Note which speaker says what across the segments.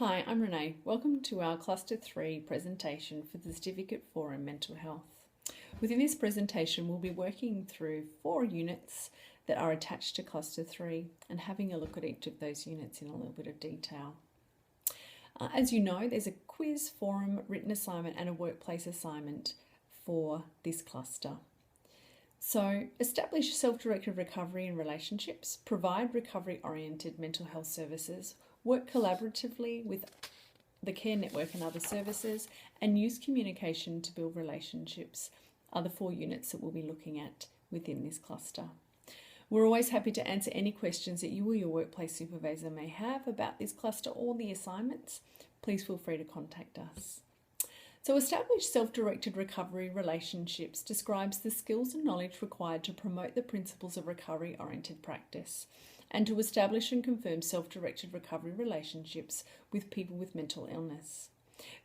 Speaker 1: Hi, I'm Renee. Welcome to our Cluster 3 presentation for the Certificate 4 in Mental Health. Within this presentation, we'll be working through 4 units that are attached to Cluster 3 and having a look at each of those units in a little bit of detail. As you know, there's a quiz, forum, written assignment and a workplace assignment for this cluster. So, establish self-directed recovery in relationships, provide recovery-oriented mental health services, work collaboratively with the care network and other services, and use communication to build relationships are the 4 units that we'll be looking at within this cluster. We're always happy to answer any questions that you or your workplace supervisor may have about this cluster or the assignments. Please feel free to contact us. So, establish self-directed recovery relationships describes the skills and knowledge required to promote the principles of recovery-oriented practice and to establish and confirm self-directed recovery relationships with people with mental illness.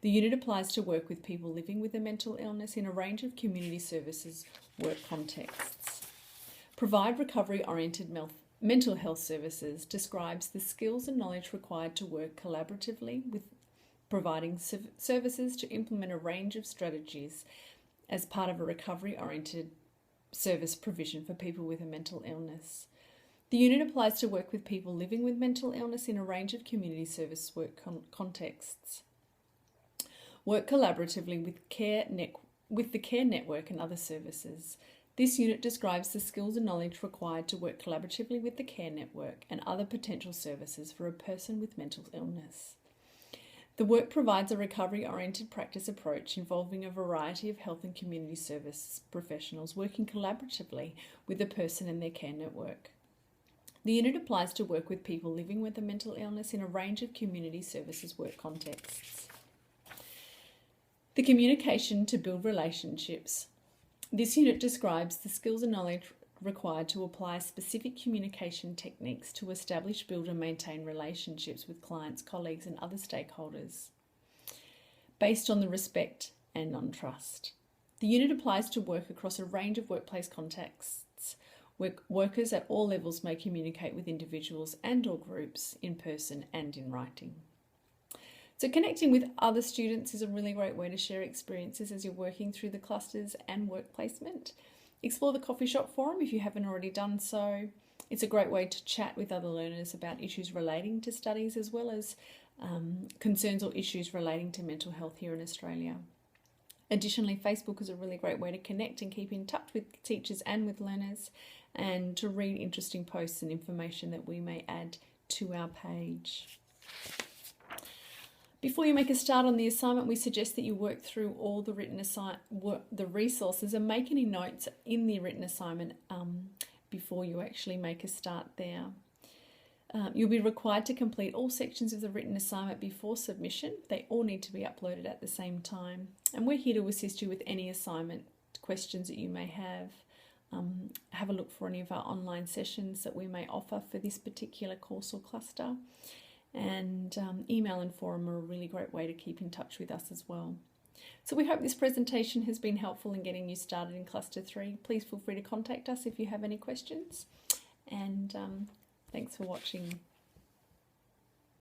Speaker 1: The unit applies to work with people living with a mental illness in a range of community services work contexts. Provide recovery-oriented mental health services describes the skills and knowledge required to work collaboratively with providing services to implement a range of strategies as part of a recovery-oriented service provision for people with a mental illness. The unit applies to work with people living with mental illness in a range of community service work contexts. Work collaboratively with the care network and other services. This unit describes the skills and knowledge required to work collaboratively with the care network and other potential services for a person with mental illness. The work provides a recovery-oriented practice approach involving a variety of health and community service professionals working collaboratively with the person and their care network. The unit applies to work with people living with a mental illness in a range of community services work contexts. The communication to build relationships. This unit describes the skills and knowledge required to apply specific communication techniques to establish, build and maintain relationships with clients, colleagues and other stakeholders based on the respect and non-trust. The unit applies to work across a range of workplace contexts. Workers at all levels may communicate with individuals and or groups in person and in writing. So connecting with other students is a really great way to share experiences as you're working through the clusters and work placement. Explore the coffee shop forum if you haven't already done so. It's a great way to chat with other learners about issues relating to studies as well as concerns or issues relating to mental health here in Australia. Additionally, Facebook is a really great way to connect and keep in touch with teachers and with learners and to read interesting posts and information that we may add to our page. Before you make a start on the assignment, we suggest that you work through all the the resources and make any notes in the written assignment before you actually make a start there. You'll be required to complete all sections of the written assignment before submission. They all need to be uploaded at the same time. And we're here to assist you with any assignment questions that you may have. Have a look for any of our online sessions that we may offer for this particular course or cluster. And email and forum are a really great way to keep in touch with us as well. So we hope this presentation has been helpful in getting you started in Cluster 3. Please feel free to contact us if you have any questions. And thanks for watching.